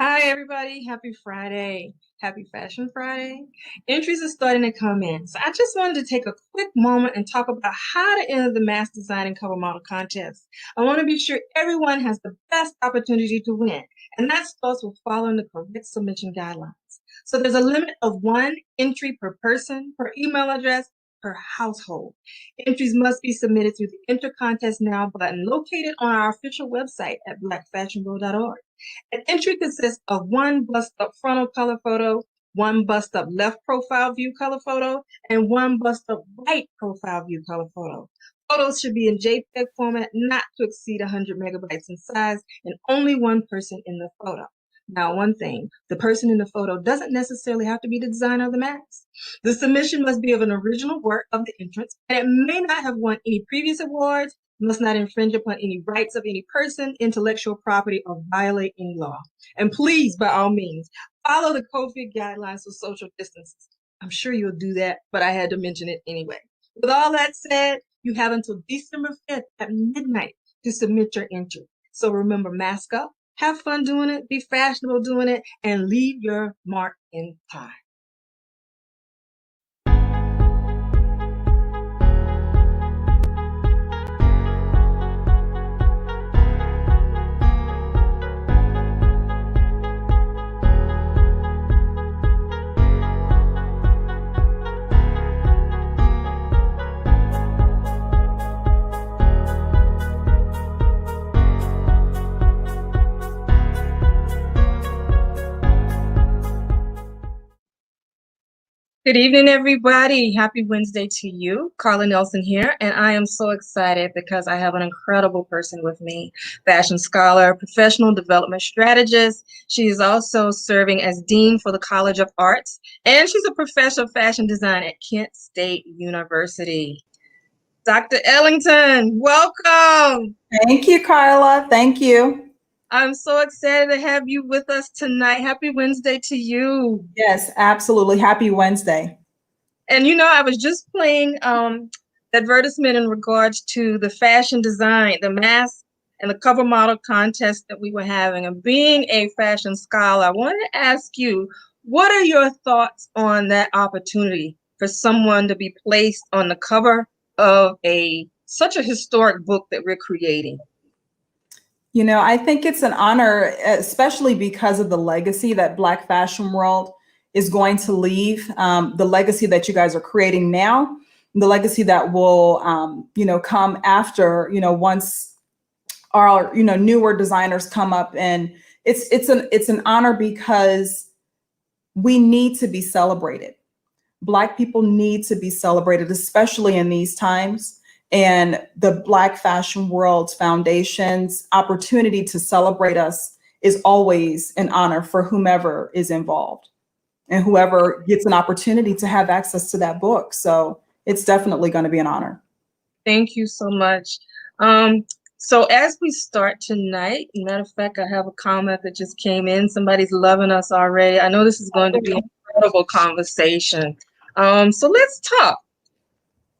Hi, everybody. Happy Friday. Happy Fashion Friday. Entries are starting to come in. So I just wanted to take a quick moment and talk about how to enter the Mass Design and Cover Model Contest. I want to be sure everyone has the best opportunity to win. And that starts with following the correct submission guidelines. So there's a limit of 1 entry per person, per email address, per household. Entries must be submitted through the Enter Contest Now button located on our official website at blackfashionworld.org. An entry consists of 1 bust-up frontal color photo, 1 bust-up left profile view color photo, and 1 bust-up right profile view color photo. Photos should be in JPEG format, not to exceed 100 megabytes in size, and only 1 person in the photo. Now, one thing, the person in the photo doesn't necessarily have to be the designer of the mask. The submission must be of an original work of the entrance, and it may not have won any previous awards, must not infringe upon any rights of any person, intellectual property, or violate any law. And please, by all means, follow the COVID guidelines for social distancing. I'm sure you'll do that, but I had to mention it anyway. With all that said, you have until December 5th at midnight to submit your entry. So remember, mask up, have fun doing it, be fashionable doing it, and leave your mark in time. Good evening, everybody. Happy Wednesday to you. Carla Nelson here, and I am so excited because I have an incredible person with me, fashion scholar, professional development strategist. She is also serving as dean for the College of Arts, and she's a professor of fashion design at Kent State University. Dr. Ellington, welcome. Thank you, Carla. Thank you. I'm so excited to have you with us tonight. Happy Wednesday to you. Yes, absolutely. Happy Wednesday. And you know, I was just playing the advertisement in regards to the fashion design, the mask and the cover model contest that we were having. And being a fashion scholar, I wanted to ask you, what are your thoughts on that opportunity for someone to be placed on the cover of such a historic book that we're creating? You know, I think it's an honor, especially because of the legacy that Black Fashion World is going to leave, the legacy that you guys are creating now, the legacy that will, come after, once our, newer designers come up, and it's an honor because we need to be celebrated. Black people need to be celebrated, especially in these times. And the Black Fashion World Foundation's opportunity to celebrate us is always an honor for whomever is involved and whoever gets an opportunity to have access to that book. So it's definitely going to be an honor. Thank you so much. So as we start tonight, matter of fact, I have a comment that just came in. Somebody's loving us already. I know this is going to be an incredible conversation. So let's talk.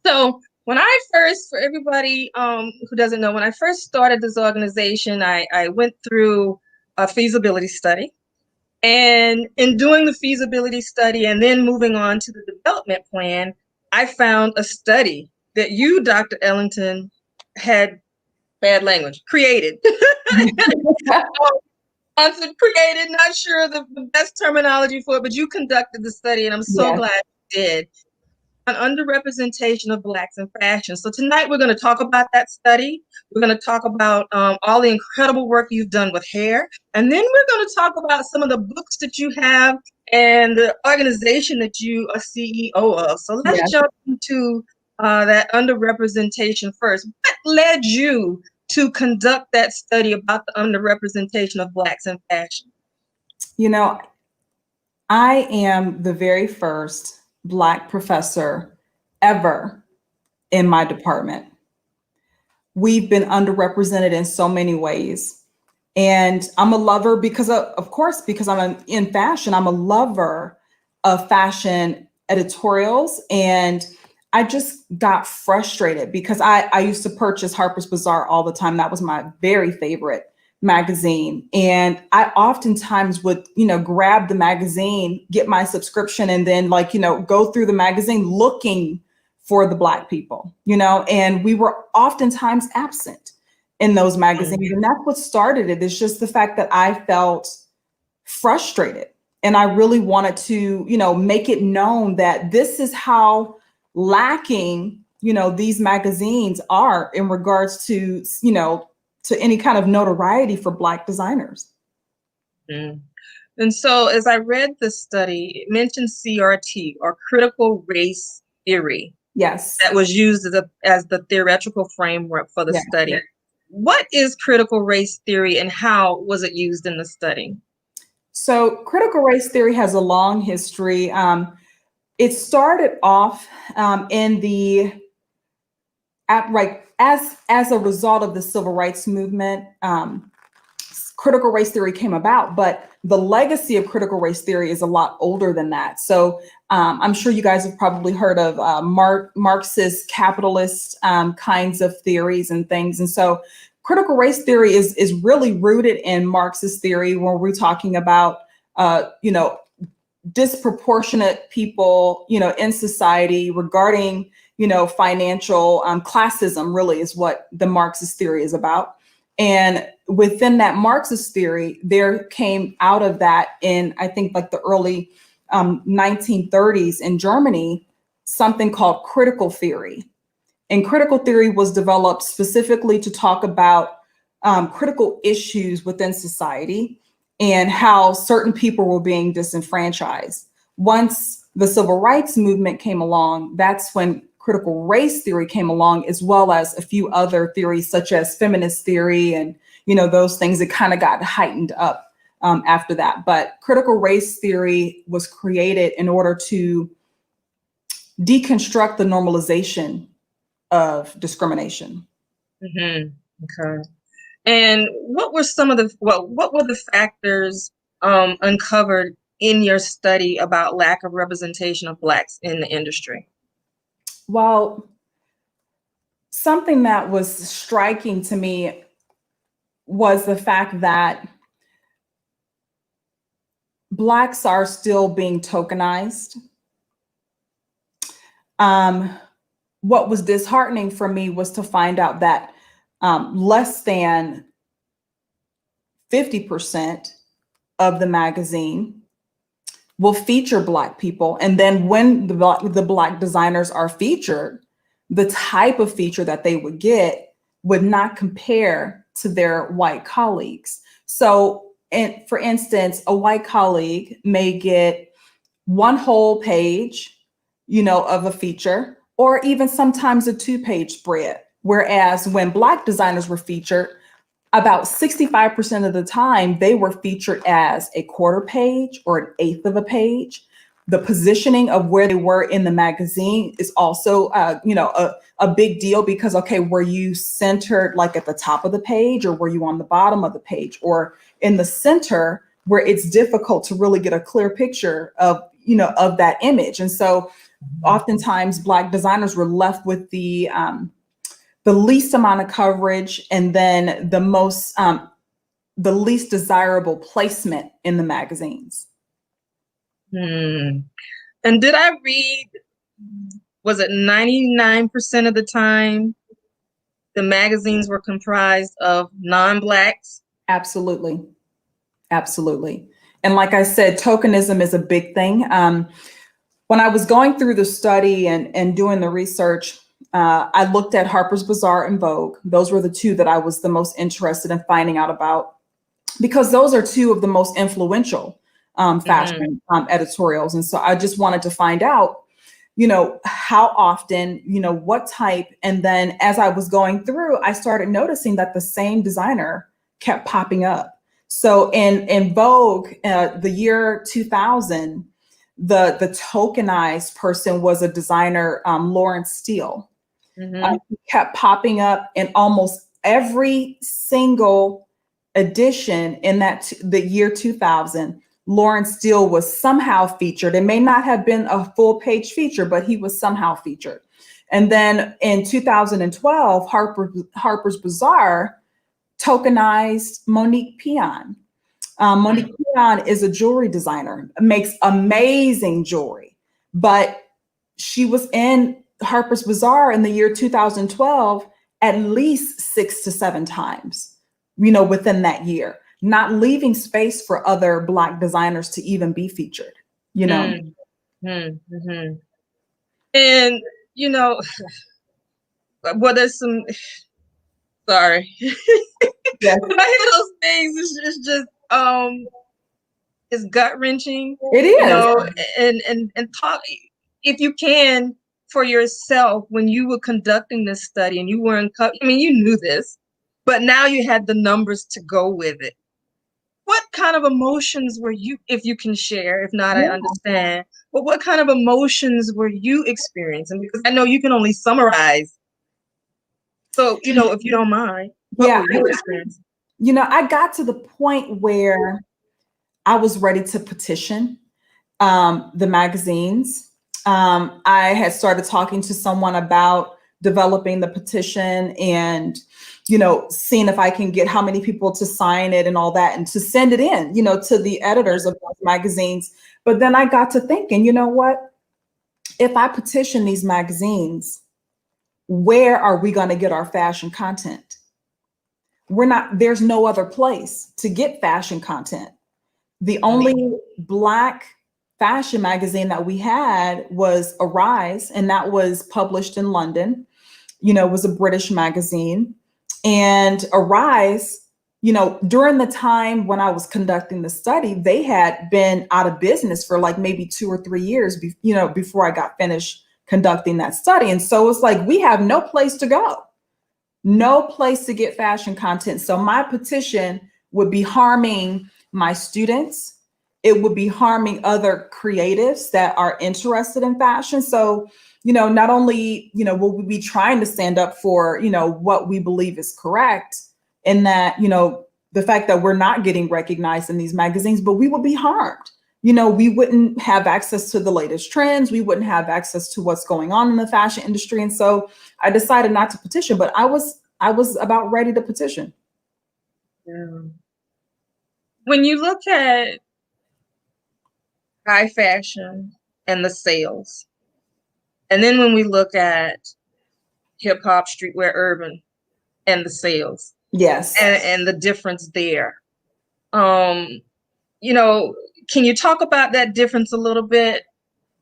So when I first, for everybody who doesn't know, when I first started this organization, I went through a feasibility study. And in doing the feasibility study and then moving on to the development plan, I found a study that you, Dr. Ellington, had bad language, created. Created, not sure the best terminology for it, but you conducted the study, and I'm so glad you did. On underrepresentation of Blacks in fashion. So tonight we're going to talk about that study. We're going to talk about all the incredible work you've done with hair. And then we're going to talk about some of the books that you have and the organization that you are CEO of. So let's jump into that underrepresentation first. What led you to conduct that study about the underrepresentation of Blacks in fashion? I am the very first Black professor ever in my department. We've been underrepresented in so many ways. And I'm a lover because of course, because I'm in fashion, I'm a lover of fashion editorials. And I just got frustrated because I used to purchase Harper's Bazaar all the time. That was my very favorite magazine. And I oftentimes would, grab the magazine, get my subscription, and then go through the magazine looking for the Black people, and we were oftentimes absent in those magazines. And that's what started it. It's just the fact that I felt frustrated, and I really wanted to, make it known that this is how lacking, these magazines are in regards to, to any kind of notoriety for Black designers. And so as I read the study, it mentioned CRT, or critical race theory. Yes. That was used as the theoretical framework for the study. What is critical race theory and how was it used in the study? So critical race theory has a long history. It started off as a result of the civil rights movement. Critical race theory came about, but the legacy of critical race theory is a lot older than that. So I'm sure you guys have probably heard of Marxist capitalist kinds of theories and things. And so critical race theory is really rooted in Marxist theory, where we're talking about, disproportionate people, in society regarding, financial classism really is what the Marxist theory is about. And within that Marxist theory, there came out of that in, I think, the early 1930s in Germany, something called critical theory. And critical theory was developed specifically to talk about critical issues within society and how certain people were being disenfranchised. Once the civil rights movement came along, that's when critical race theory came along, as well as a few other theories such as feminist theory and, those things that kind of got heightened up after that. But critical race theory was created in order to deconstruct the normalization of discrimination. Okay. And what were the factors uncovered in your study about lack of representation of Blacks in the industry? Well, something that was striking to me was the fact that Blacks are still being tokenized. What was disheartening for me was to find out that less than 50% of the magazine will feature Black people. And then when the Black designers are featured, the type of feature that they would get would not compare to their white colleagues. So, and for instance, a white colleague may get one whole page, of a feature, or even sometimes a 2-page spread. Whereas when Black designers were featured, about 65% of the time, they were featured as a quarter page or an eighth of a page. The positioning of where they were in the magazine is also, a big deal because, okay, were you centered like at the top of the page, or were you on the bottom of the page, or in the center where it's difficult to really get a clear picture of that image? And so oftentimes Black designers were left with the least amount of coverage, and then the least desirable placement in the magazines. And did I read, was it 99% of the time the magazines were comprised of non-Blacks? Absolutely. Absolutely. And like I said, tokenism is a big thing. When I was going through the study and doing the research, I looked at Harper's Bazaar and Vogue. Those were the two that I was the most interested in finding out about, because those are two of the most influential fashion editorials. And so I just wanted to find out, how often, what type. And then as I was going through, I started noticing that the same designer kept popping up. So in Vogue, the year 2000, the tokenized person was a designer, Lawrence Steele. He kept popping up in almost every single edition in the year 2000. Lawrence Steele was somehow featured. It may not have been a full page feature, but he was somehow featured. And then in 2012, Harper's Bazaar tokenized Monique Pion. Monique Pion is a jewelry designer, makes amazing jewelry, but she was in Harper's Bazaar in the year 2012 at least 6 to 7 times, within that year, not leaving space for other Black designers to even be featured, And, well, there's some, sorry. Yes. When I hear those things, it's just, it's gut wrenching. It is. And talk, if you can, for yourself, when you were conducting this study and you weren't, you knew this, but now you had the numbers to go with it. What kind of emotions were you, if you can share? If not, I understand. But what kind of emotions were you experiencing? Because I know you can only summarize. So, if you don't mind, what were you experiencing? I got to the point where I was ready to petition the magazines. I had started talking to someone about developing the petition and, seeing if I can get how many people to sign it and all that, and to send it in, to the editors of those magazines. But then I got to thinking, you know what? If I petition these magazines, where are we going to get our fashion content? There's no other place to get fashion content. The only Black fashion magazine that we had was Arise, and that was published in London. It was a British magazine. And Arise, during the time when I was conducting the study, they had been out of business for like maybe 2 or 3 years, before I got finished conducting that study. And so it's like, we have no place to go, no place to get fashion content. So my petition would be harming my students. It would be harming other creatives that are interested in fashion. So, not only, will we be trying to stand up for, what we believe is correct, in that, the fact that we're not getting recognized in these magazines, but we will be harmed. We wouldn't have access to the latest trends. We wouldn't have access to what's going on in the fashion industry. And so I decided not to petition, but I was about ready to petition. Yeah. When you look at high fashion and the sales, and then when we look at hip hop, streetwear, urban, and the sales, yes, and the difference there, can you talk about that difference a little bit?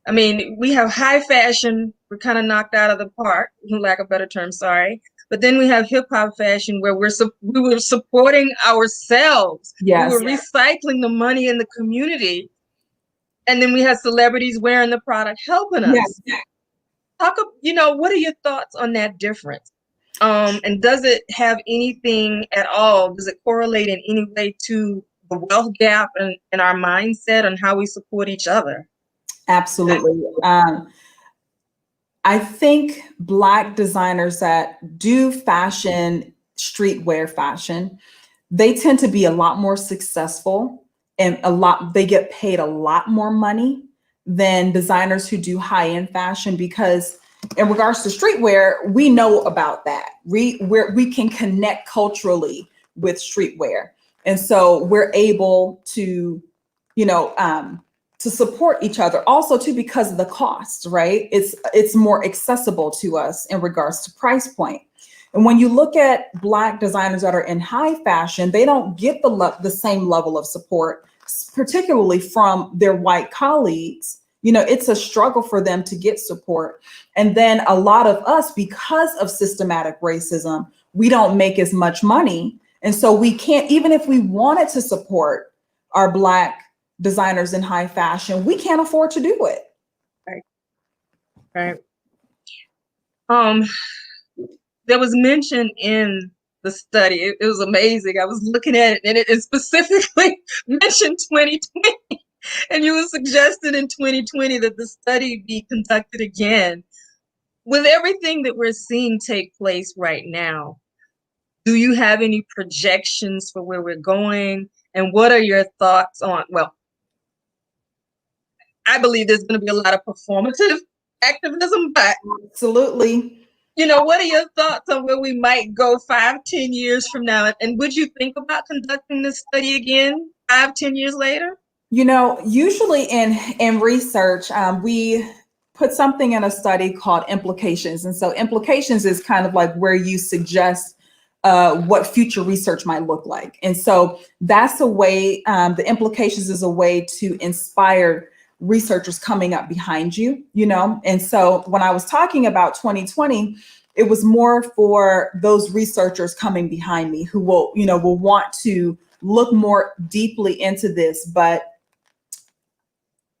I mean, we have high fashion, we're kind of knocked out of the park, for lack of a better term, sorry. But then we have hip hop fashion where we were supporting ourselves. We Yes. were recycling the money in the community. And then we had celebrities wearing the product, helping us. Yes. What are your thoughts on that difference? And does it have anything at all? Does it correlate in any way to the wealth gap and our mindset on how we support each other? Absolutely. I think Black designers that do fashion, streetwear fashion, they tend to be a lot more successful and they get paid a lot more money than designers who do high-end fashion, because in regards to streetwear, we know about that. We can connect culturally with streetwear. And so we're able to, you know, to support each other also too, because of the cost, right? It's more accessible to us in regards to price point. And when you look at Black designers that are in high fashion, they don't get the same level of support, particularly from their white colleagues. You know, it's a struggle for them to get support. And then a lot of us, because of systematic racism, we don't make as much money. And so we can't, even if we wanted to support our Black designers in high fashion, we can't afford to do it. Right. There was mention in the study. It was amazing. I was looking at it, and it specifically mentioned 2020. And you were suggesting in 2020 that the study be conducted again. With everything that we're seeing take place right now, do you have any projections for where we're going? And what are your thoughts on, well, I believe there's going to be a lot of performative activism, but absolutely. What are your thoughts on where we might go 5-10 years from now? And would you think about conducting this study again 5-10 years later? Usually in research, we put something in a study called implications. And so implications is kind of like where you suggest what future research might look like. And so that's a way, the implications is a way to inspire researchers coming up behind you, And so when I was talking about 2020, it was more for those researchers coming behind me who will want to look more deeply into this. But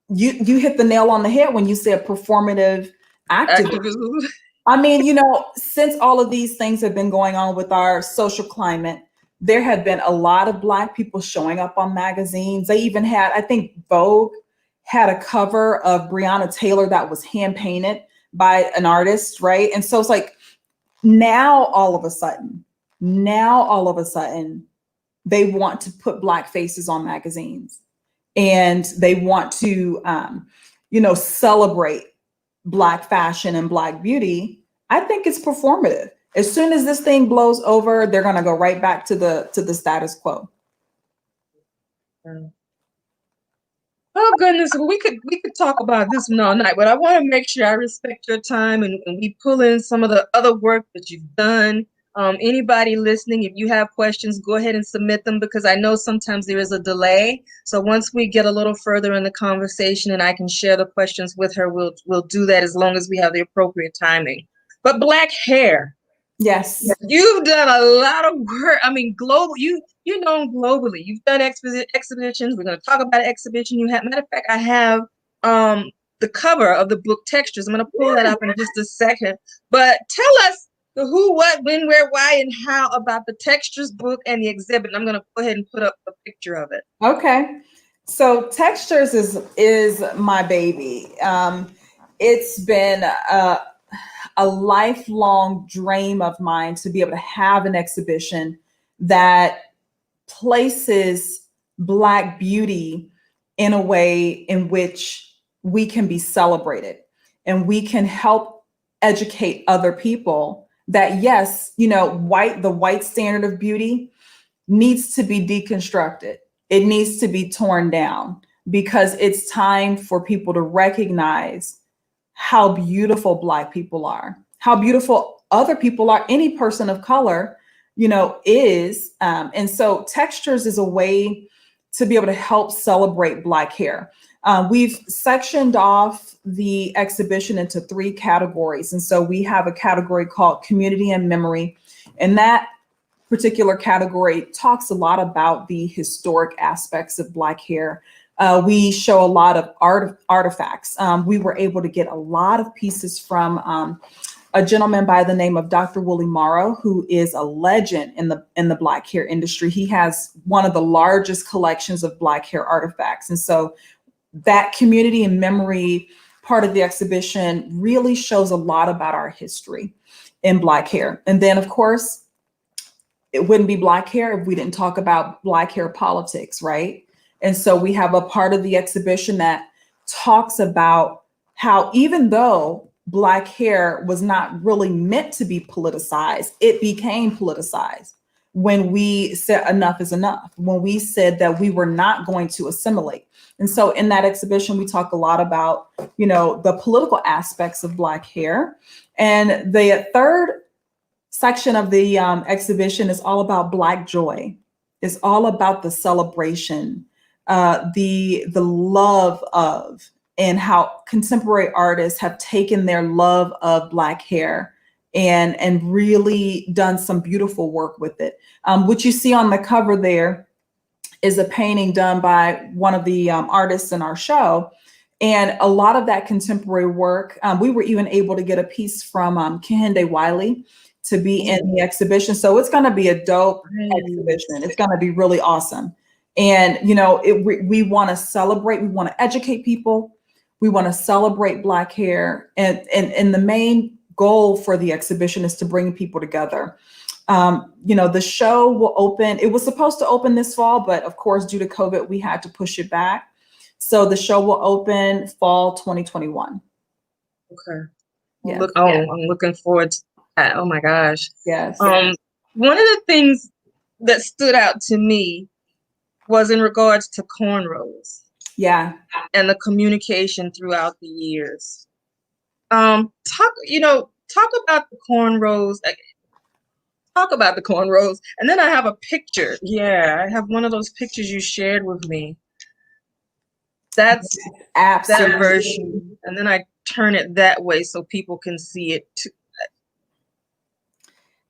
you hit the nail on the head when you said performative activism. I mean, since all of these things have been going on with our social climate, there have been a lot of Black people showing up on magazines. They even had, I think Vogue had a cover of Breonna Taylor that was hand painted by an artist, right? And so it's like now all of a sudden, they want to put Black faces on magazines, and they want to, celebrate Black fashion and Black beauty. I think it's performative. As soon as this thing blows over, they're going to go right back to the status quo. Oh goodness, we could talk about this one all night, but I want to make sure I respect your time and we pull in some of the other work that you've done. Anybody listening, if you have questions, go ahead and submit them, because I know sometimes there is a delay. So once we get a little further in the conversation and I can share the questions with her, we'll do that as long as we have the appropriate timing. But Black hair. Yes. You've done a lot of work. I mean, global. You're known globally. You've done exhibitions. We're going to talk about an exhibition you have. Matter of fact, I have the cover of the book Textures. I'm going to pull that up in just a second. But tell us the who, what, when, where, why, and how about the Textures book and the exhibit. And I'm going to go ahead and put up a picture of it. Okay. So Textures is my baby. It's been a lifelong dream of mine to be able to have an exhibition that places Black beauty in a way in which we can be celebrated and we can help educate other people that, yes, the white standard of beauty needs to be deconstructed. It needs to be torn down, because it's time for people to recognize how beautiful Black people are, how beautiful other people are, any person of color, is. And so Textures is a way to be able to help celebrate Black hair. We've sectioned off the exhibition into 3 categories. And so we have a category called Community and Memory, And that particular category talks a lot about the historic aspects of Black hair. We show a lot of artifacts. We were able to get a lot of pieces from a gentleman by the name of Dr. Willie Morrow, who is a legend in the Black hair industry. He has one of the largest collections of Black hair artifacts. And so that community and memory part of the exhibition really shows a lot about our history in Black hair. And then, of course, it wouldn't be Black hair if we didn't talk about Black hair politics, right? And so we have a part of the exhibition that talks about how, even though Black hair was not really meant to be politicized, it became politicized when we said enough is enough, when we said that we were not going to assimilate. And so in that exhibition, we talk a lot about, you know, the political aspects of Black hair. And the third section of the exhibition is all about Black joy. It's all about the celebration, the love of, and how contemporary artists have taken their love of Black hair and really done some beautiful work with it. What you see on the cover there is a painting done by one of the artists in our show. And a lot of that contemporary work, we were even able to get a piece from Kehinde Wiley to be in the exhibition. So it's going to be a dope exhibition. It's going to be really awesome. And, you know, we want to celebrate, we want to educate people. We want to celebrate Black hair. And the main goal for the exhibition is to bring people together. You know, the show will open, it was supposed to open this fall, but of course, due to COVID, we had to push it back. So the show will open fall 2021. Okay. Yeah. I'm looking forward to that. Oh my gosh. Yes. One of the things that stood out to me was in regards to cornrows. Yeah. And the communication throughout the years. Talk about the cornrows. Talk about the cornrows. And then I have a picture. Yeah, I have one of those pictures you shared with me. That's absolutely that version. And then I turn it that way so people can see it too.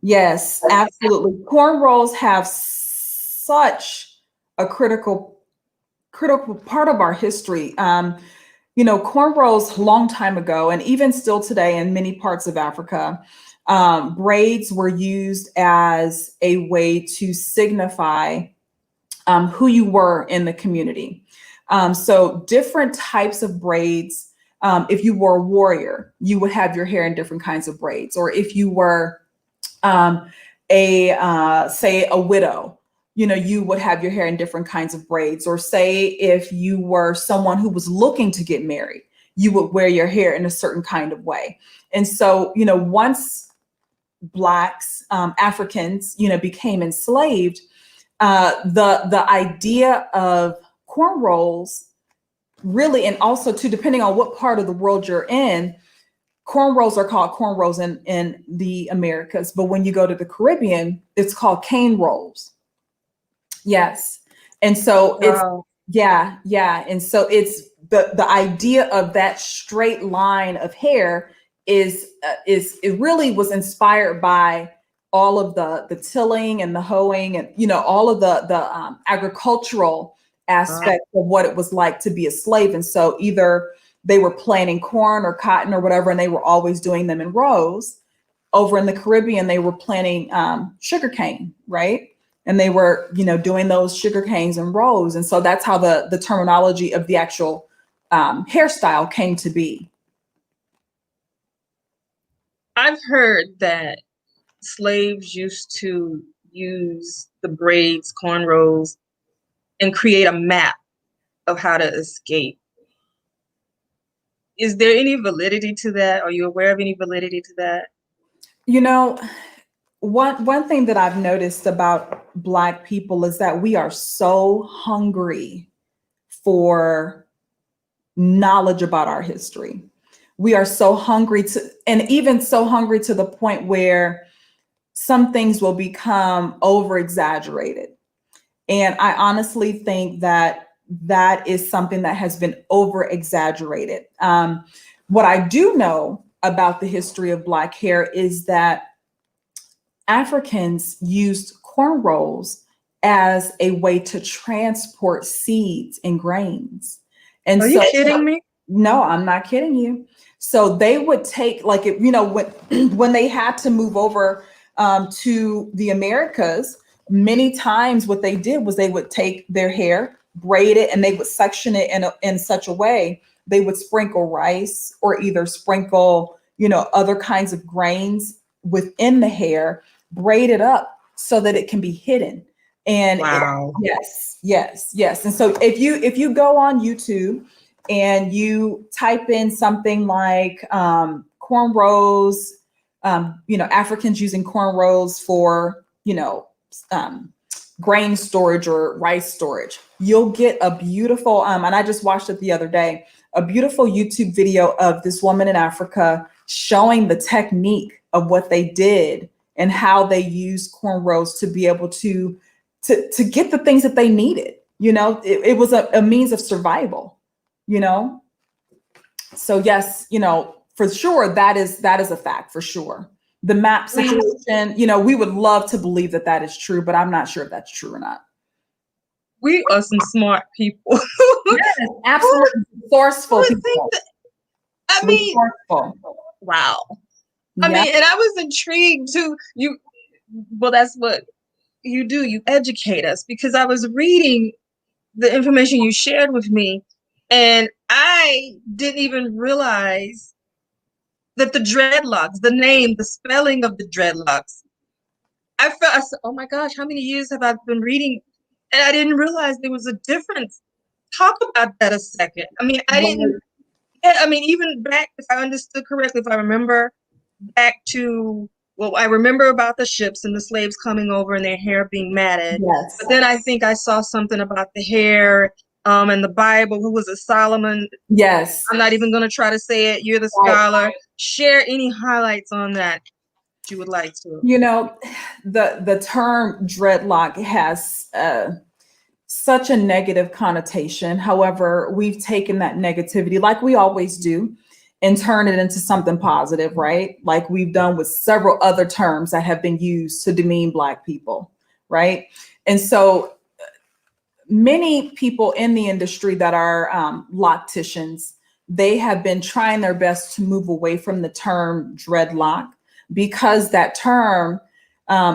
Yes, absolutely. Cornrows have such a critical part of our history. You know, cornrows long time ago, and even still today in many parts of Africa, braids were used as a way to signify who you were in the community. So different types of braids. If you were a warrior, you would have your hair in different kinds of braids. Or if you were say a widow, you know, you would have your hair in different kinds of braids. Or say if you were someone who was looking to get married, you would wear your hair in a certain kind of way. And so, you know, once Blacks, Africans, you know, became enslaved, the idea of cornrows really, and also too, depending on what part of the world you're in, cornrows are called cornrows in the Americas, but when you go to the Caribbean, it's called cane rolls. Yes. And so it's, yeah. And so it's the idea of that straight line of hair is it really was inspired by all of the tilling and the hoeing and, you know, all of the agricultural aspect of what it was like to be a slave. And so either they were planting corn or cotton or whatever, and they were always doing them in rows. Over in the Caribbean, they were planting sugarcane, right? And they were, you know, doing those sugar canes in rows. And so that's how the terminology of the actual hairstyle came to be. I've heard that slaves used to use the braids, cornrows, and create a map of how to escape. Is there any validity to that? Are you aware of any validity to that? You know, one thing that I've noticed about Black people is that we are so hungry for knowledge about our history. We are so hungry and even so hungry to the point where some things will become over exaggerated. And I honestly think that is something that has been over exaggerated. What I do know about the history of Black hair is that Africans used cornrows as a way to transport seeds and grains. And Are you so, kidding me? no, I'm not kidding you. So they would take, like, when when they had to move over to the Americas, many times what they did was they would take their hair, braid it, and they would section it in such a way they would sprinkle rice or either sprinkle, other kinds of grains within the hair, braid it up so that it can be hidden. And Wow. yes, yes, yes. And so if you go on YouTube and you type in something like cornrows, Africans using cornrows for, grain storage or rice storage, you'll get a beautiful, and I just watched it the other day, a beautiful YouTube video of this woman in Africa showing the technique of what they did and how they used cornrows to be able to get the things that they needed. It was a means of survival, you know? So yes, for sure, that is a fact for sure. The map situation, we would love to believe that that is true, but I'm not sure if that's true or not. We are some smart people. Yes, absolutely Who resourceful would think people. that? I mean, Resourceful. wow. I Yeah. mean, and I was intrigued too. Well, that's what you do. You educate us because I was reading the information you shared with me, and I didn't even realize that the dreadlocks, the name, the spelling of the dreadlocks. I said, oh my gosh, how many years have I been reading? And I didn't realize there was a difference. Talk about that a second. I mean, I didn't, yeah, I mean, even back, if I understood correctly, if I remember back to, well, I remember about the ships and the slaves coming over and their hair being matted. Yes. But then I think I saw something about the hair and the Bible. Who was it? Solomon. Yes. I'm not even going to try to say it. You're the scholar. Share any highlights on that you would like to. The term dreadlock has such a negative connotation. However, we've taken that negativity, like we always do, and turn it into something positive, right? Like we've done with several other terms that have been used to demean Black people, right? And so many people in the industry that are locticians, they have been trying their best to move away from the term dreadlock because that term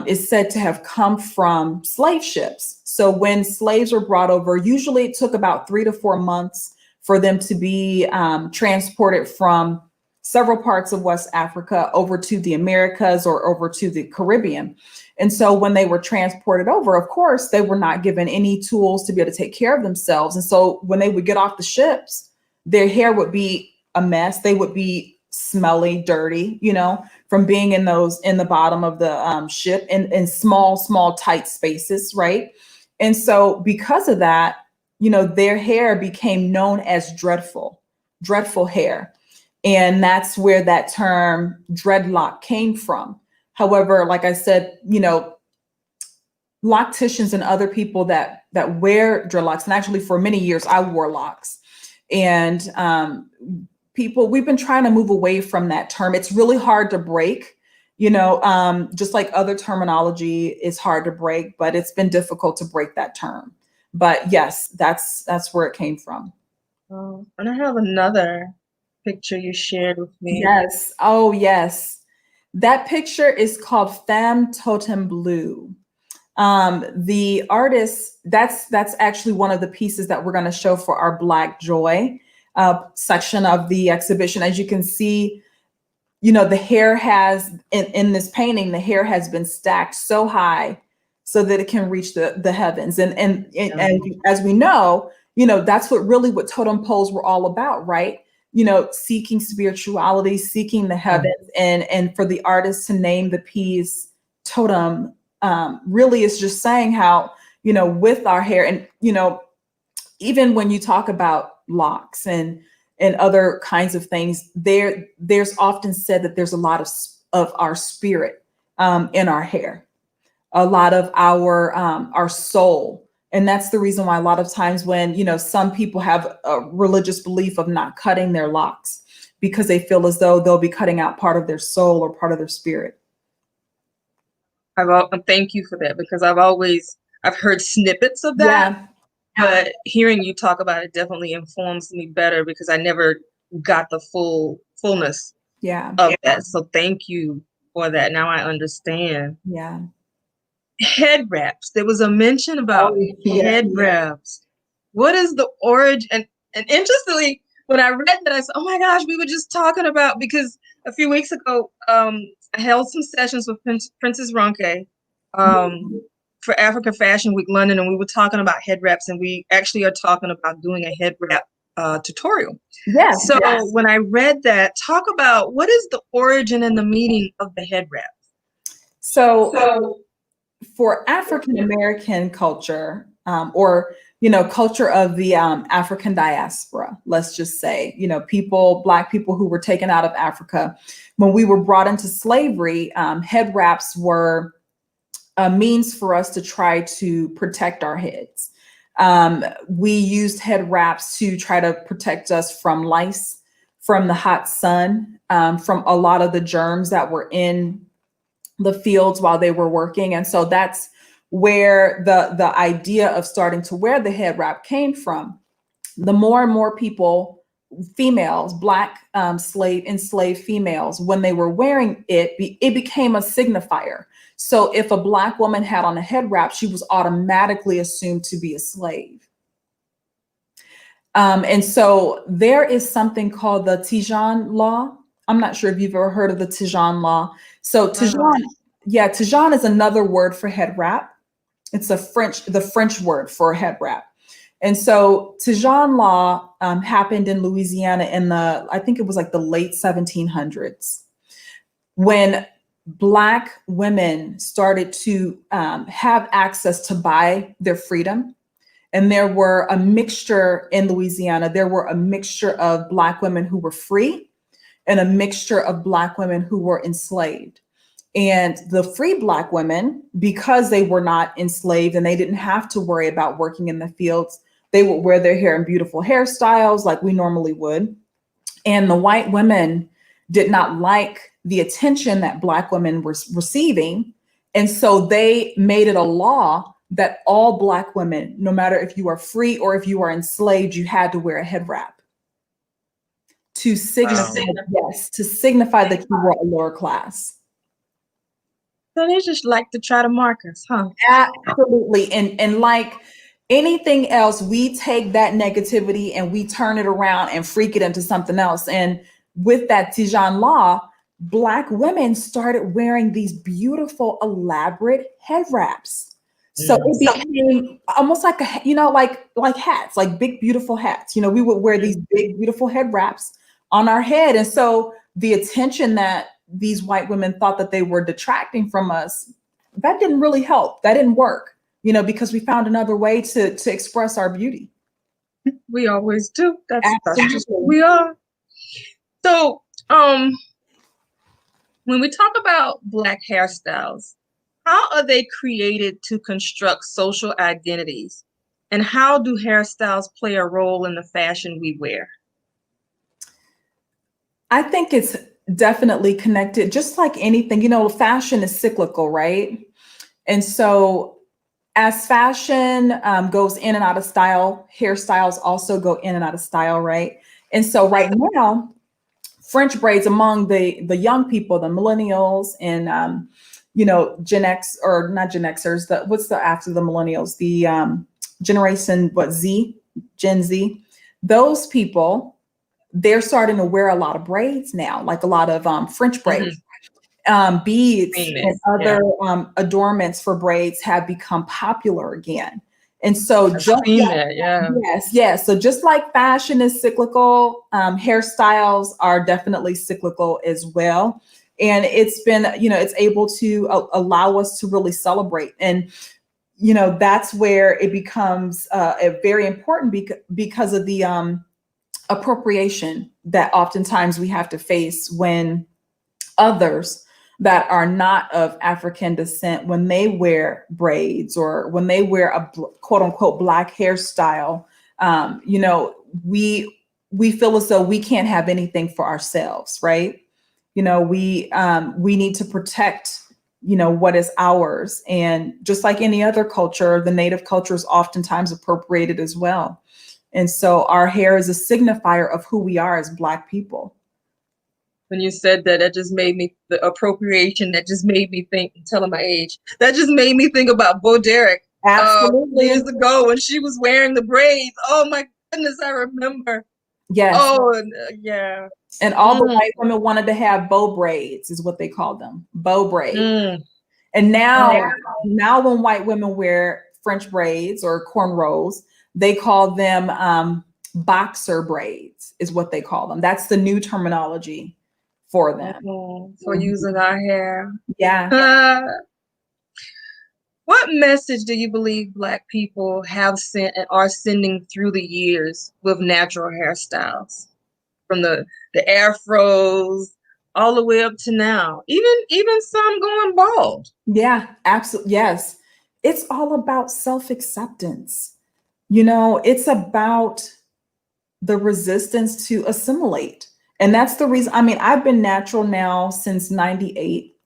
is said to have come from slave ships. So when slaves were brought over, usually it took about 3 to 4 months for them to be transported from several parts of West Africa over to the Americas or over to the Caribbean. And so when they were transported over, of course, they were not given any tools to be able to take care of themselves. And so when they would get off the ships, their hair would be a mess. They would be smelly, dirty, from being in the bottom of the ship in small, tight spaces, right? And so because of that, their hair became known as dreadful hair. And that's where that term dreadlock came from. However, like I said, locticians and other people that wear dreadlocks, and actually for many years I wore locks, and we've been trying to move away from that term. It's really hard to break, just like other terminology is hard to break, but it's been difficult to break that term. But yes, that's where it came from. Oh, and I have another picture you shared with me. Yes. Oh, yes. That picture is called Femme Totem Blue. The artist, that's actually one of the pieces that we're going to show for our Black Joy section of the exhibition. As you can see, the hair has, in this painting, the hair has been stacked so high so that it can reach the heavens. And as we know, that's what totem poles were all about, right? Seeking spirituality, seeking the heavens, and for the artist to name the piece totem really is just saying how, with our hair, and, even when you talk about locks and other kinds of things, there's often said that there's a lot of our spirit in our hair, a lot of our soul. And that's the reason why a lot of times when, some people have a religious belief of not cutting their locks because they feel as though they'll be cutting out part of their soul or part of their spirit. Thank you for that, because I've heard snippets of that, Yeah, but hearing you talk about it definitely informs me better, because I never got the fullness yeah, of that. So thank you for that. Now I understand. yeah. Head wraps. There was a mention about Oh, yeah. head wraps. What is the origin? And interestingly, when I read that, I said, "Oh my gosh, we were just talking about," because a few weeks ago, I held some sessions with Princess Ronke, for Africa Fashion Week London, and we were talking about head wraps, and we actually are talking about doing a head wrap tutorial. Yes, So yes. when I read that, talk about what is the origin and the meaning of the head wrap. So for African American culture, or culture of the African diaspora, let's just say, Black people who were taken out of Africa, when we were brought into slavery, head wraps were a means for us to try to protect our heads. We used head wraps to try to protect us from lice, from the hot sun, from a lot of the germs that were in the fields while they were working. And so that's where the idea of starting to wear the head wrap came from. The more and more people, females, Black enslaved females, when they were wearing it, it became a signifier. So if a Black woman had on a head wrap, she was automatically assumed to be a slave. And so there is something called the Tijan law. I'm not sure if you've ever heard of the Tijan law. So Tijan, yeah, Tijan is another word for head wrap. It's the French word for head wrap. And so Tijan law happened in Louisiana in I think it was like the late 1700s, when Black women started to have access to buy their freedom. And there were a mixture in Louisiana. There were a mixture of Black women who were free and a mixture of Black women who were enslaved. And the free Black women, because they were not enslaved and they didn't have to worry about working in the fields, they would wear their hair in beautiful hairstyles like we normally would. And the white women did not like the attention that Black women were receiving. And so they made it a law that all Black women, no matter if you are free or if you are enslaved, you had to wear a head wrap to signify, yes, to signify that you were a lower class. So they just like to try to mark us, huh? Absolutely. And like anything else, we take that negativity and we turn it around and freak it into something else. And with that Tijan law, Black women started wearing these beautiful, elaborate head wraps. So it became almost like like hats, like big, beautiful hats. We would wear these big, beautiful head wraps on our head. And so the attention that these white women thought that they were detracting from us, that didn't really help. That didn't work, because we found another way to express our beauty. We always do. That's just who Absolutely. we are. So, when we talk about Black hairstyles, how are they created to construct social identities? And how do hairstyles play a role in the fashion we wear? I think it's definitely connected, just like anything, fashion is cyclical, right? And so as fashion goes in and out of style, hairstyles also go in and out of style, right? And so right now, French braids among the young people, the millennials and Gen X, or not Gen Xers, what's the after the millennials, the generation Gen Z, those people, they're starting to wear a lot of braids now, like a lot of French braids. Beads and other adornments for braids have become popular again. And so yes. So just like fashion is cyclical, hairstyles are definitely cyclical as well. And it's been, it's able to allow us to really celebrate. And, that's where it becomes very important because of the appropriation that oftentimes we have to face when others that are not of African descent, when they wear braids or when they wear a quote unquote Black hairstyle, we feel as though we can't have anything for ourselves, right? We need to protect what is ours. And just like any other culture, the Native culture is oftentimes appropriated as well. And so our hair is a signifier of who we are as Black people. When you said that, that just made me, the appropriation, that just made me think, I'm telling my age, that just made me think about Bo Derek Absolutely. years ago when she was wearing the braids. Oh my goodness, I remember. Yes. Oh, yeah. And all the white women wanted to have bow braids, is what they called them, bow braids. And now when white women wear French braids or cornrows, they call them boxer braids, is what they call them. That's the new terminology for them. For using our hair. Yeah. What message do you believe Black people have sent and are sending through the years with natural hairstyles? From the afros all the way up to now, even some going bald. Yeah, absolutely. Yes. It's all about self-acceptance. It's about the resistance to assimilate. And that's the reason, I've been natural now since 98.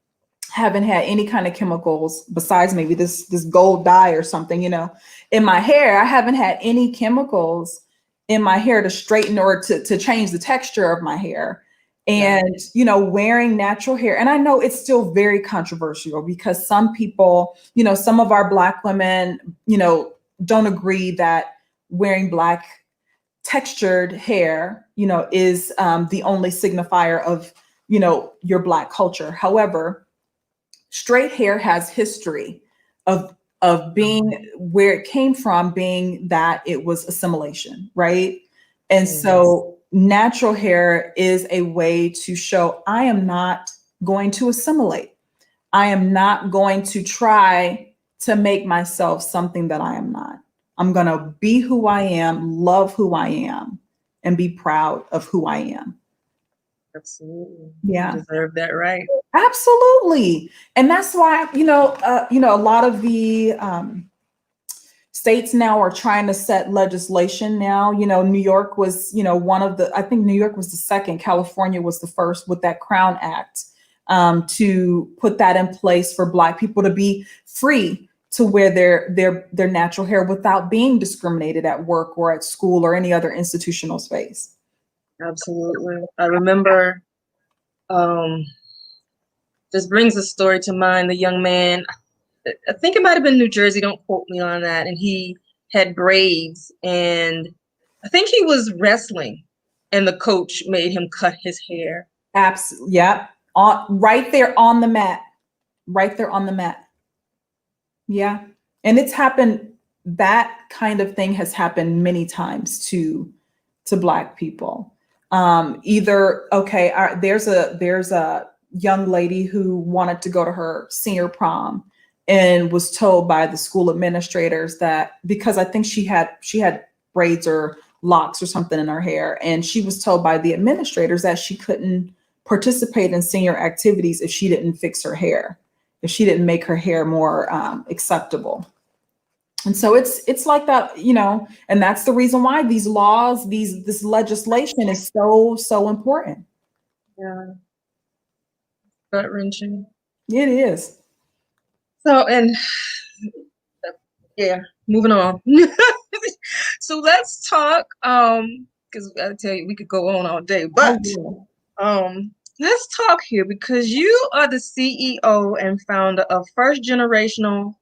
Haven't had any kind of chemicals besides maybe this gold dye or something, in my hair. I haven't had any chemicals in my hair to straighten or to change the texture of my hair. And, wearing natural hair. And I know it's still very controversial because some people, some of our Black women, don't agree that wearing Black textured hair, is the only signifier of, your Black culture. However, straight hair has history of being where it came from, being that it was assimilation, right? And so natural hair is a way to show I am not going to assimilate. I am not going to try to make myself something that I am not. I'm going to be who I am, love who I am, and be proud of who I am. Absolutely. Yeah. You deserve that right. Absolutely. And that's why, a lot of the states now are trying to set legislation now. New York was, I think New York was the second, California was the first with that Crown Act to put that in place for Black people to be free to wear their natural hair without being discriminated at work or at school or any other institutional space. Absolutely. I remember, this brings a story to mind, the young man, I think it might have been New Jersey, don't quote me on that, and he had braids, and I think he was wrestling, and the coach made him cut his hair. Absolutely. Yep. Right there on the mat. Right there on the mat. Yeah. And it's happened. That kind of thing has happened many times to Black people. There's a young lady who wanted to go to her senior prom and was told by the school administrators that, because I think she had braids or locks or something in her hair, and she was told by the administrators that she couldn't participate in senior activities if she didn't fix her hair, if she didn't make her hair more acceptable. And so it's like that, and that's the reason why these laws, this legislation is so important. Yeah. Gut wrenching. It is. So, and yeah, moving on. So let's talk, because I tell you, we could go on all day, but let's talk here because you are the CEO and founder of First Generation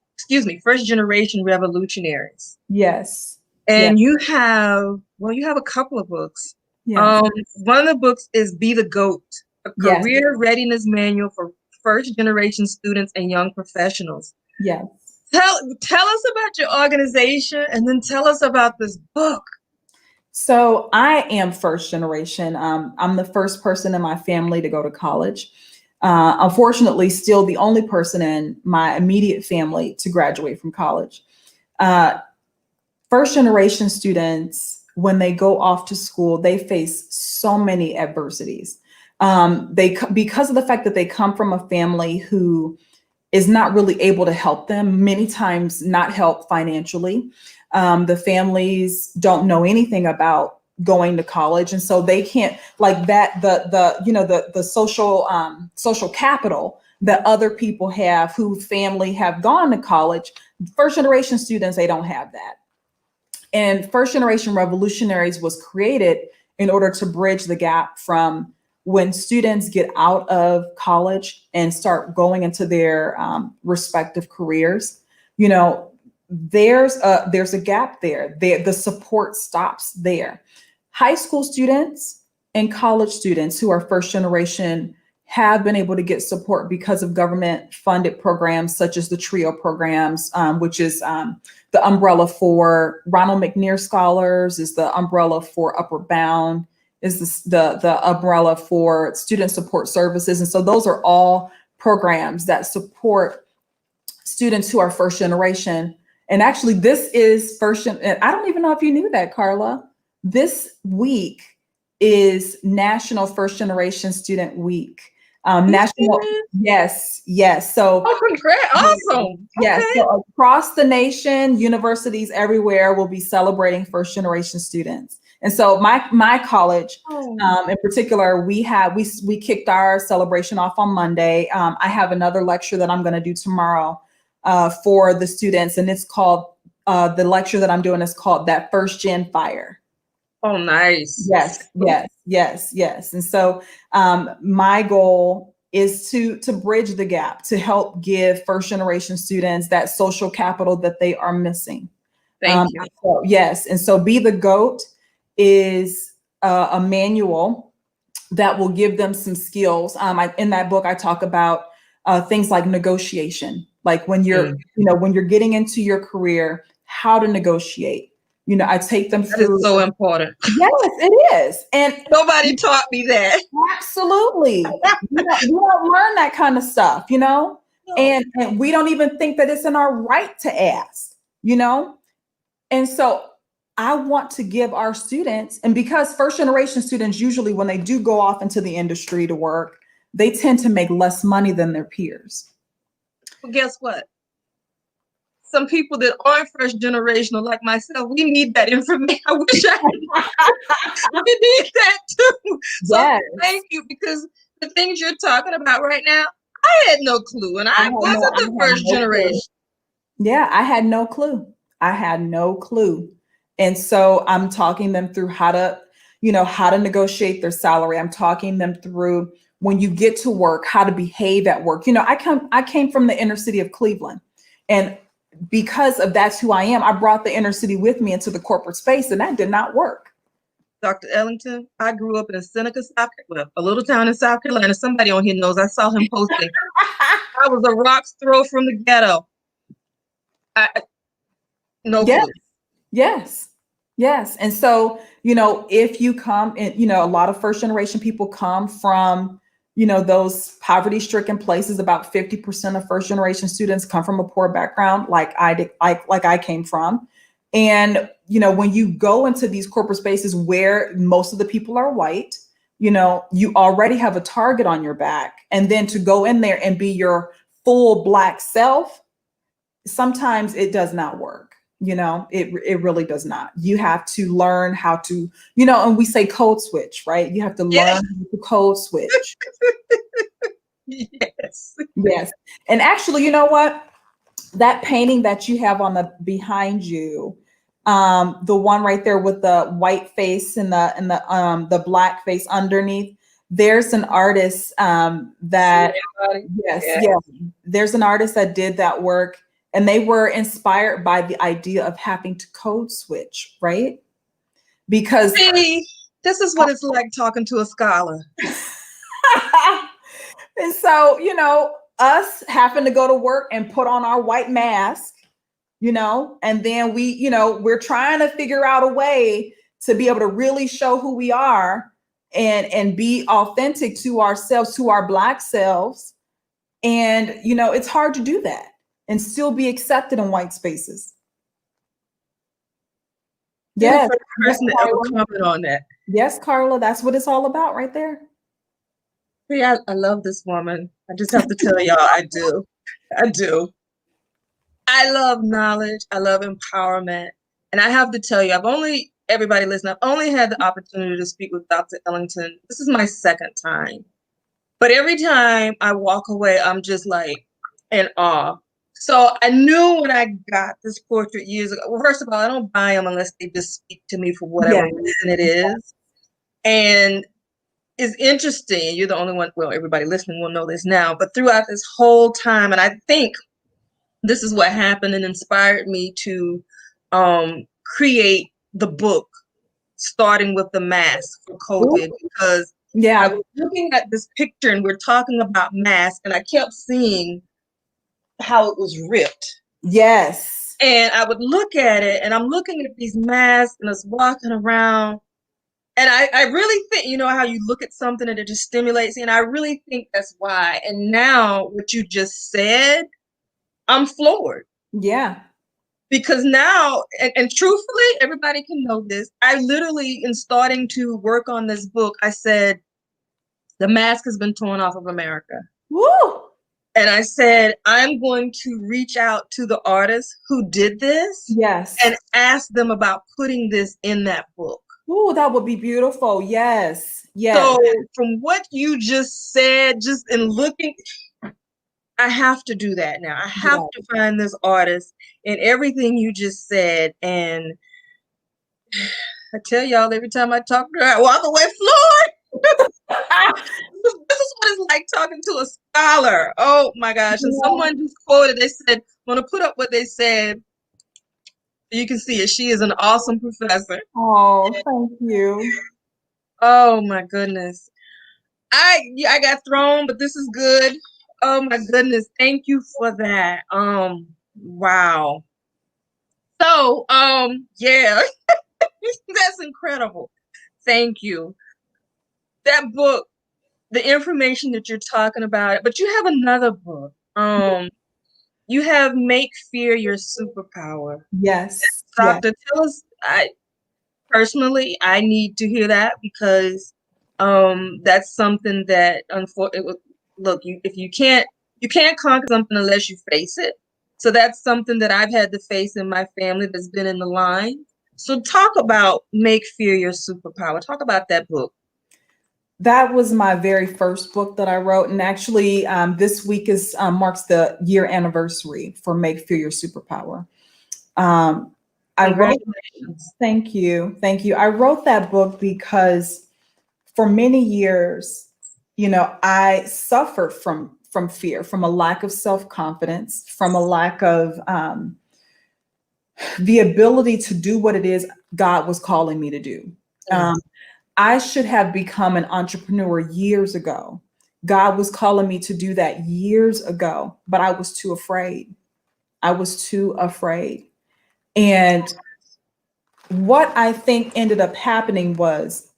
Revolutionaries. Yes. And you have a couple of books. Yes. One of the books is Be the GOAT, a career readiness manual for first generation students and young professionals. Yes. Tell us about your organization and then tell us about this book. So I am first generation. I'm the first person in my family to go to college. Unfortunately, still the only person in my immediate family to graduate from college. First generation students, when they go off to school, they face so many adversities. Because of the fact that they come from a family who is not really able to help them, many times not help financially. The families don't know anything about going to college. And so they can't, like that, the social capital that other people have who family have gone to college. First generation students, they don't have that. And first generation revolutionaries was created in order to bridge the gap from when students get out of college and start going into their respective careers. You know, there's a gap there. The support stops there. High school students and college students who are first generation have been able to get support because of government funded programs such as the TRIO programs, which is the umbrella for Ronald McNair Scholars, is the umbrella for Upward Bound, is the umbrella for Student Support Services. And so those are all programs that support students who are first generation. And actually, this is and I don't even know if you knew that, Carla. This week is National First Generation Student Week. National, yes, yes. So, oh, congrats, awesome. Yes, Okay. so across the nation, universities everywhere will be celebrating first generation students. And so my college, in particular, we kicked our celebration off on Monday. I have another lecture that I'm going to do tomorrow for the students, and it's called the lecture that I'm doing is called That First Gen Fire. Oh, nice. Yes, yes, yes, yes. And so my goal is to bridge the gap, to help give first generation students that social capital that they are missing. Thank you. So, yes, and so Be the GOAT is a manual that will give them some skills. In that book, I talk about things like negotiation, like when you're, when you're getting into your career, how to negotiate. You know, I take them through. That is so important. Yes, it is. And nobody taught me that. Absolutely. We don't learn that kind of stuff, No. And we don't even think that it's in our right to ask, And so I want to give our students, and because first generation students, usually when they do go off into the industry to work, they tend to make less money than their peers. Well, guess what? Some people that aren't first generational like myself, we need that information. I wish we need that too. So Yes. Thank you, because the things you're talking about right now, I had no clue, and I wasn't the first generation. Yeah, I had no clue. I had no clue. And so I'm talking them through how to negotiate their salary. I'm talking them through when you get to work, how to behave at work. I came from the inner city of Cleveland, and because of that's who I am, I brought the inner city with me into the corporate space, and that did not work. Dr. Ellington, I grew up in Seneca, a little town in South Carolina. Somebody on here knows. I saw him posting. I was a rock's throw from the ghetto. No yes. clue. Yes. And so, if you come and, a lot of first generation people come from, those poverty stricken places. About 50% of first generation students come from a poor background, like I came from. And, when you go into these corporate spaces where most of the people are white, you already have a target on your back. And then to go in there and be your full Black self, sometimes it does not work. It really does not. You have to learn how to, and we say code switch, right? You have to learn how to code switch. Yes. And actually, you know what? That painting that you have on the behind you, the one right there with the white face and the Black face underneath, there's an artist that there's an artist that did that work. And they were inspired by the idea of having to code switch, right? Because this is what it's like talking to a scholar. And so, us having to go to work and put on our white mask, and then we're trying to figure out a way to be able to really show who we are and be authentic to ourselves, to our Black selves. And, it's hard to do that and still be accepted in white spaces. Yes. Person to ever comment on that. Yes, Carla, that's what it's all about right there. See, I love this woman. I just have to tell y'all, I do. I love knowledge. I love empowerment. And I have to tell you, everybody listen, I've only had the opportunity to speak with Dr. Ellington. This is my second time. But every time I walk away, I'm just like in awe. So I knew when I got this portrait years ago. Well, first of all, I don't buy them unless they just speak to me for whatever Yeah. reason it is. And it's interesting. You're the only one. Well, everybody listening will know this now. But throughout this whole time, and I think this is what happened and inspired me to create the book, starting with the mask for COVID, because I Yeah. was looking at this picture and we're talking about masks, and I kept seeing how it was ripped. Yes. And I would look at it, and I'm looking at these masks and us walking around. And I really think, you know, how you look at something and it just stimulates you. And I really think that's why. And now, what you just said, I'm floored. Yeah. Because now, and truthfully, everybody can know this. I literally, in starting to work on this book, I said, the mask has been torn off of America. Woo. And I said, I'm going to reach out to the artists who did this Yes. and ask them about putting this in that book. Ooh, that would be beautiful. Yes. Yes. So, from what you just said, just in looking, I have to do that now. I have to find this artist and everything you just said. And I tell y'all, every time I talk to her, I walk away floored. This is what it's like talking to a scholar. Oh my gosh. And someone just quoted, they said, I'm going to put up what they said. You can see it. She is an awesome professor. Oh, thank you. Oh my goodness. I got thrown, but this is good. Oh my goodness. Thank you for that. Wow. So, yeah, that's incredible. Thank you. That book, the information that you're talking about, but you have another book. You have Make Fear Your Superpower. Yes. Yes. Doctor, tell us, personally, I need to hear that because that's something that unfortunately, look, if you can't conquer something unless you face it. So that's something that I've had to face in my family that's been in the line. So talk about Make Fear Your Superpower. Talk about that book. That was my very first book that I wrote, and actually, this week is marks the year anniversary for Make Fear Your Superpower. I wrote. Congratulations. Thank you, thank you. I wrote that book because for many years, you know, I suffered from fear, from a lack of self-confidence, from a lack of the ability to do what it is God was calling me to do. I should have become an entrepreneur years ago. God was calling me to do that years ago, but I was too afraid. I was too afraid. And what I think ended up happening was,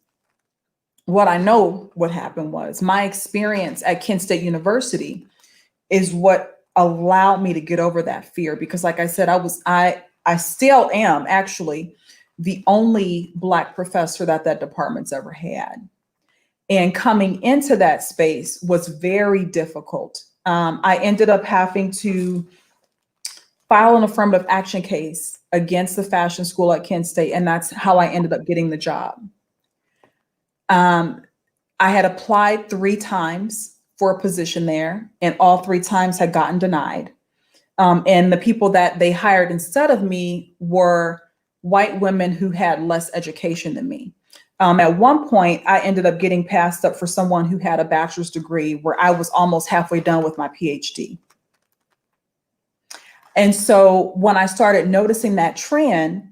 what I know what happened was my experience at Kent State University is what allowed me to get over that fear. Because like I said, I still am actually the only Black professor that department's ever had. And coming into that space was very difficult. I ended up having to file an affirmative action case against the fashion school at Kent State, and that's how I ended up getting the job. I had applied 3 times for a position there, and all 3 times had gotten denied. And the people that they hired instead of me were white women who had less education than me. At one point, I ended up getting passed up for someone who had a bachelor's degree where I was almost halfway done with my PhD. And so when I started noticing that trend,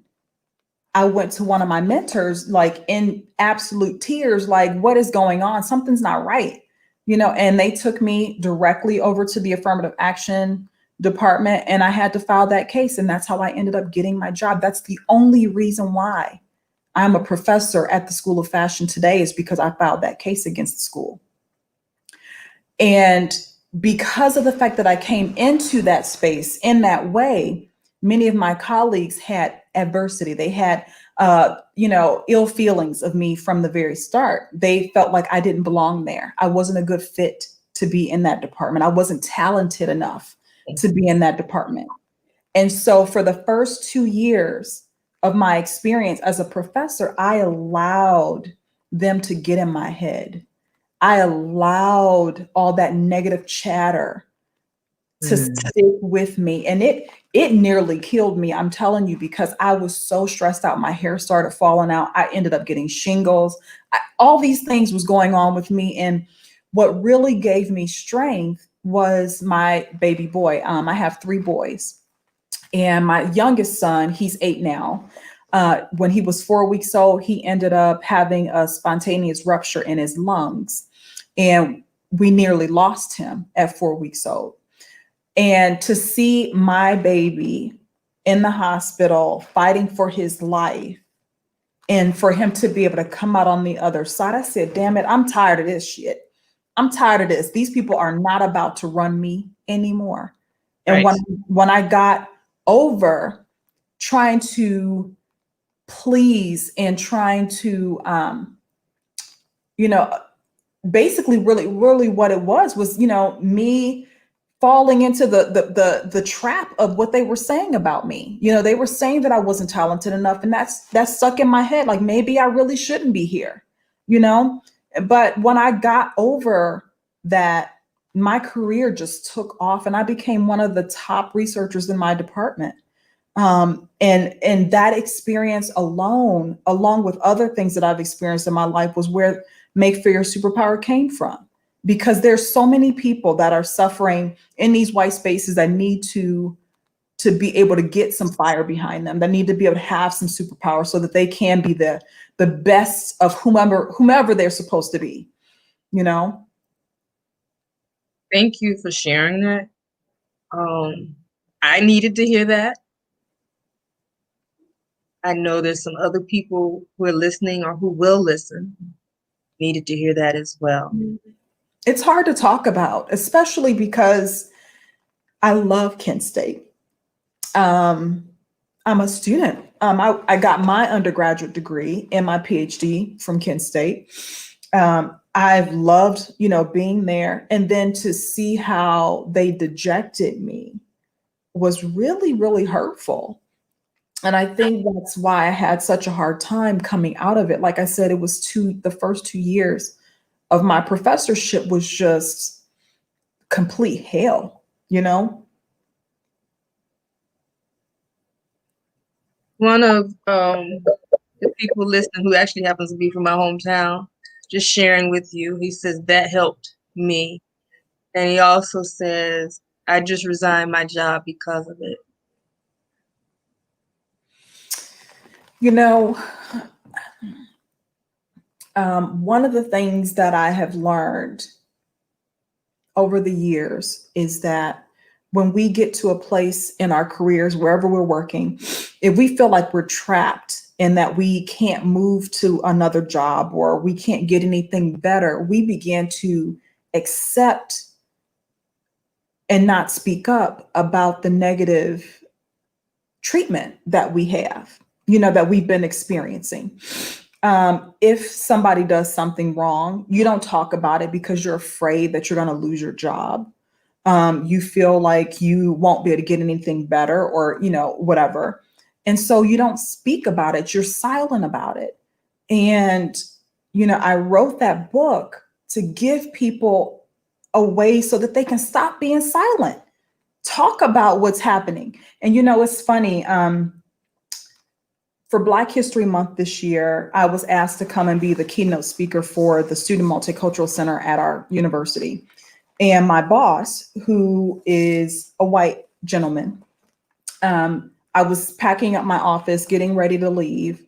I went to one of my mentors, like in absolute tears, like, what is going on? Something's not right, you know, and they took me directly over to the affirmative action department, and I had to file that case. And that's how I ended up getting my job. That's the only reason why I'm a professor at the School of Fashion today, is because I filed that case against the school. And because of the fact that I came into that space in that way, many of my colleagues had adversity. They had, ill feelings of me from the very start. They felt like I didn't belong there. I wasn't a good fit to be in that department. I wasn't talented enough to be in that department. And so for the first 2 years of my experience as a professor, I allowed them to get in my head. I allowed all that negative chatter to stick with me. And it nearly killed me, I'm telling you, because I was so stressed out. My hair started falling out. I ended up getting shingles. All these things was going on with me. And what really gave me strength was my baby boy. I have 3 boys. And my youngest son, he's 8 now. When he was 4 weeks old, he ended up having a spontaneous rupture in his lungs. And we nearly lost him at 4 weeks old. And to see my baby in the hospital fighting for his life and for him to be able to come out on the other side, I said, damn it, I'm tired of this shit. I'm tired of this. These people are not about to run me anymore. And Right. when I got over trying to please and trying to, you know, basically really what it was, me falling into the trap of what they were saying about me. They were saying that I wasn't talented enough, and that's stuck in my head. Like, maybe I really shouldn't be here, you know? But when I got over that, my career just took off and I became one of the top researchers in my department. And that experience alone, along with other things that I've experienced in my life, was where Make Fear Your Superpower came from. Because there's so many people that are suffering in these white spaces that need to be able to get some fire behind them, that need to be able to have some superpower so that they can be the best of whomever they're supposed to be, you know? Thank you for sharing that. I needed to hear that. I know there's some other people who are listening or who will listen needed to hear that as well. It's hard to talk about, especially because I love Kent State. I'm a student. I got my undergraduate degree and my PhD from Kent State. I've loved, being there. And then to see how they dejected me was really, really hurtful. And I think that's why I had such a hard time coming out of it. Like I said, it was the first 2 years of my professorship was just complete hell, you know? One of the people listening who actually happens to be from my hometown, just sharing with you, he says that helped me. And he also says, I just resigned my job because of it. One of the things that I have learned over the years is that when we get to a place in our careers, wherever we're working, if we feel like we're trapped and that we can't move to another job or we can't get anything better, we begin to accept and not speak up about the negative treatment that we have, that we've been experiencing. If somebody does something wrong, you don't talk about it because you're afraid that you're going to lose your job. You feel like you won't be able to get anything better or, whatever. And so you don't speak about it. You're silent about it. And, I wrote that book to give people a way so that they can stop being silent. Talk about what's happening. And, it's funny. For Black History Month this year, I was asked to come and be the keynote speaker for the Student Multicultural Center at our university. And my boss, who is a white gentleman, I was packing up my office, getting ready to leave.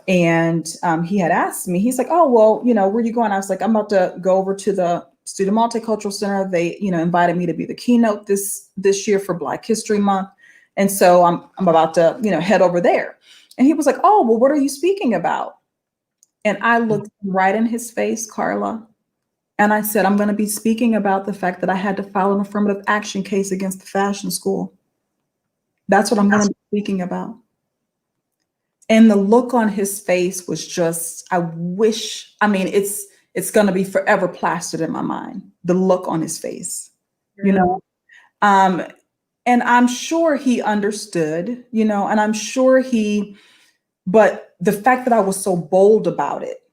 And he had asked me, he's like, oh, well, where are you going? I was like, I'm about to go over to the Student Multicultural Center. They, invited me to be the keynote this year for Black History Month. And so I'm about to, head over there. And he was like, oh, well, what are you speaking about? And I looked right in his face, Carla. And I said, I'm going to be speaking about the fact that I had to file an affirmative action case against the fashion school. That's what I'm going to be speaking about. And the look on his face was just, it's going to be forever plastered in my mind. The look on his face, and I'm sure he understood, and I'm sure but the fact that I was so bold about it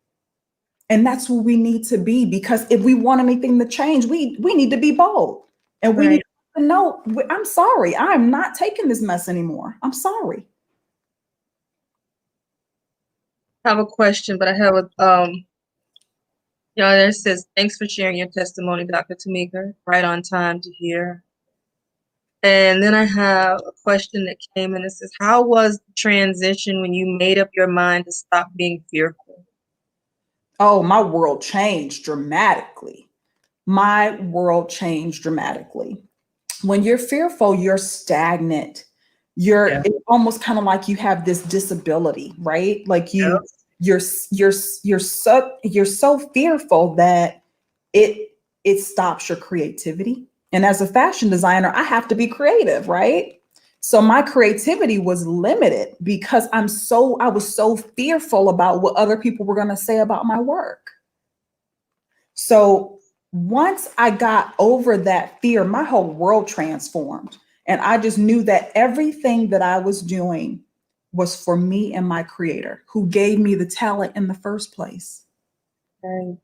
And that's what we need to be, because if we want anything to change, we need to be bold. And we need Right. to know, I'm sorry, I'm not taking this mess anymore. I'm sorry. I have a question, but I have a there says, thanks for sharing your testimony, Dr. Tameka. Right on time to hear. And then I have a question that came in. It says, how was the transition when you made up your mind to stop being fearful? Oh, my world changed dramatically. My world changed dramatically. When you're fearful, you're stagnant. Yeah. It's almost kind of like you have this disability, right? Like Yeah. you're so fearful that it stops your creativity. And as a fashion designer, I have to be creative, right? So my creativity was limited because I was so fearful about what other people were going to say about my work. So once I got over that fear, my whole world transformed. And I just knew that everything that I was doing was for me and my creator who gave me the talent in the first place. Right.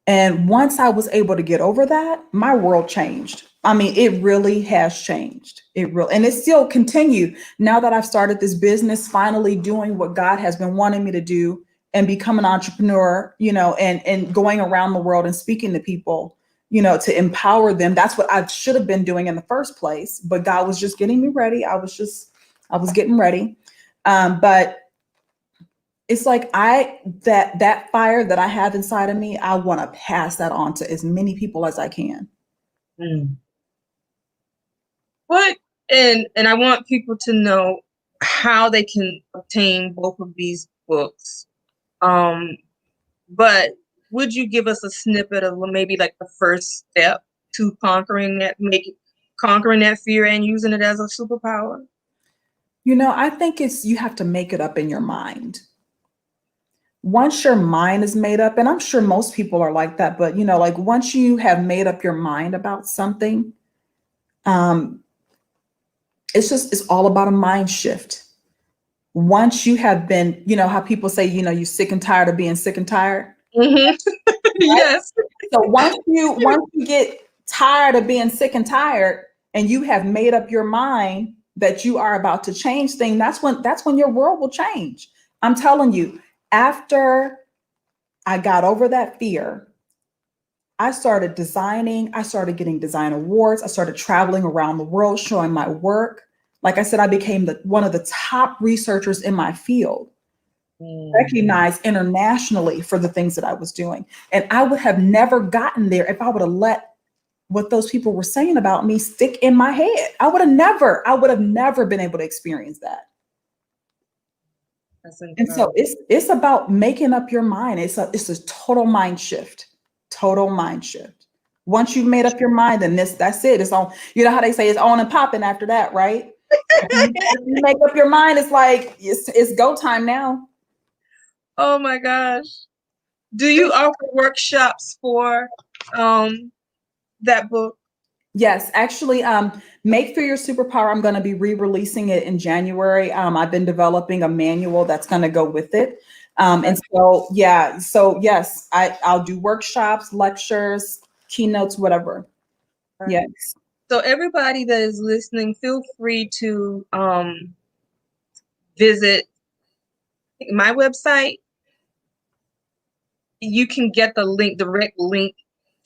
And once I was able to get over that, my world changed. I mean, it really has changed. And it still continue now that I've started this business, finally doing what God has been wanting me to do and become an entrepreneur, and going around the world and speaking to people, to empower them. That's what I should have been doing in the first place. But God was just getting me ready. I was getting ready. But it's like that fire that I have inside of me, I want to pass that on to as many people as I can. Mm. What and I want people to know how they can obtain both of these books. Um, but would you give us a snippet of maybe like the first step to conquering that fear and using it as a superpower? I think you have to make it up in your mind. Once your mind is made up, and I'm sure most people are like that, but like once you have made up your mind about something, um, it's all about a mind shift. Once you have been, how people say, you're sick and tired of being sick and tired. Mm-hmm. Right? Yes. So once you get tired of being sick and tired, and you have made up your mind that you are about to change things, that's when your world will change. I'm telling you, after I got over that fear, I started designing, I started getting design awards, I started traveling around the world showing my work. Like I said, I became one of the top researchers in my field, recognized internationally for the things that I was doing. And I would have never gotten there if I would have let what those people were saying about me stick in my head. I would have never been able to experience that. That's And so incredible. it's about making up your mind. It's a total mind shift. Total mind shift. Once you've made up your mind, then that's it. It's on, how they say it's on and popping after that, right? After you make up your mind, it's like it's go time now. Oh my gosh. Do you offer workshops for that book? Yes, actually, Make for Your Superpower. I'm going to be re-releasing it in January. I've been developing a manual that's going to go with it. And so, yeah, so yes, I'll do workshops, lectures, keynotes, whatever. Yes. So everybody that is listening, feel free to visit my website. You can get the direct link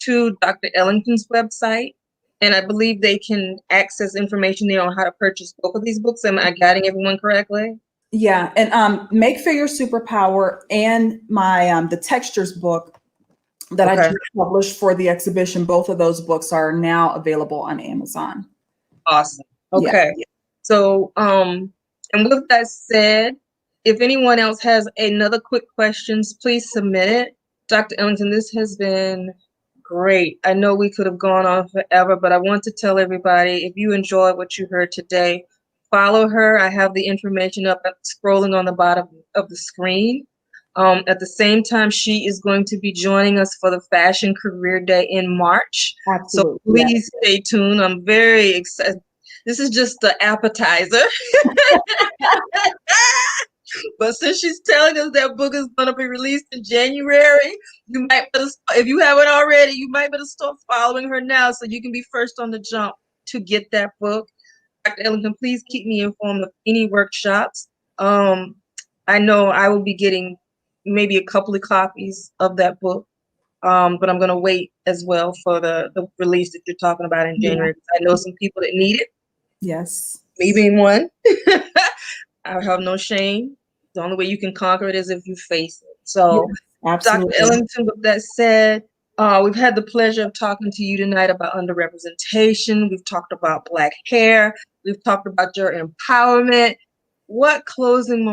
to Dr. Ellington's website. And I believe they can access information there on how to purchase both of these books. Am I guiding everyone correctly? Yeah, and Make for Your Superpower and my the Textures book that I Okay. just published for the exhibition, both of those books are now available on Amazon. Awesome. Yeah. Okay. So, and with that said, if anyone else has another quick questions, please submit it. Dr. Ellington, this has been great. I know we could have gone on forever, but I want to tell everybody, if you enjoyed what you heard today, follow her. I have the information up scrolling on the bottom of the screen. At the same time, she is going to be joining us for the Fashion Career Day in March. So Absolutely. please stay tuned. I'm very excited. This is just the appetizer. But since she's telling us that book is going to be released in January, you might better, if you haven't already, you might better start following her now so you can be first on the jump to get that book. Dr. Ellington, please keep me informed of any workshops. Um, I know I will be getting maybe a couple of copies of that book, but I'm going to wait as well for the release that you're talking about in Yeah. January. I know some people that need it, Yes. me being one. I have no shame. The only way you can conquer it is if you face it. Yes, So, Dr. absolutely. Ellington, with that said, we've had the pleasure of talking to you tonight about underrepresentation. We've talked about Black hair. We've talked about your empowerment. What closing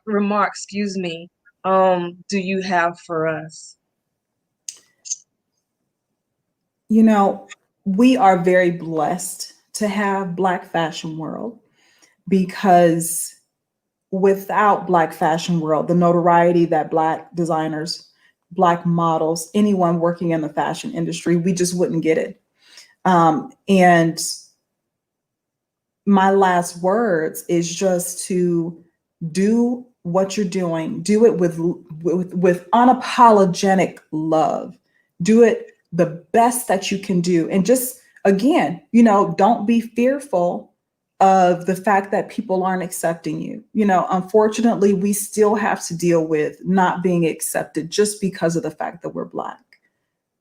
remarks, excuse me, do you have for us? You know, we are very blessed to have Black Fashion World because without Black Fashion World, the notoriety that Black designers, Black models, anyone working in the fashion industry, we just wouldn't get it. And my last words is just to do what you're doing, do it with unapologetic love, do it the best that you can do, and just again, don't be fearful of the fact that people aren't accepting you. Unfortunately, we still have to deal with not being accepted just because of the fact that we're Black.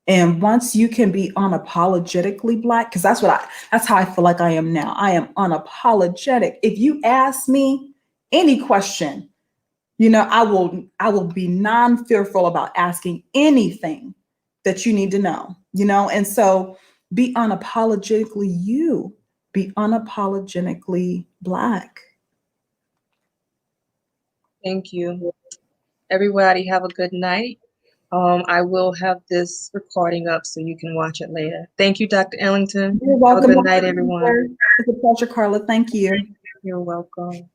And once you can be unapologetically Black, because that's how I feel like I am now. I am unapologetic. If you ask me any question, I will be non-fearful about asking anything that you need to know, and so be unapologetically you, be unapologetically Black. Thank you. Everybody have a good night. I will have this recording up so you can watch it later. Thank you, Dr. Ellington. You're Have a welcome. good night, everyone. It's a pleasure, Carla. Thank you. You're welcome.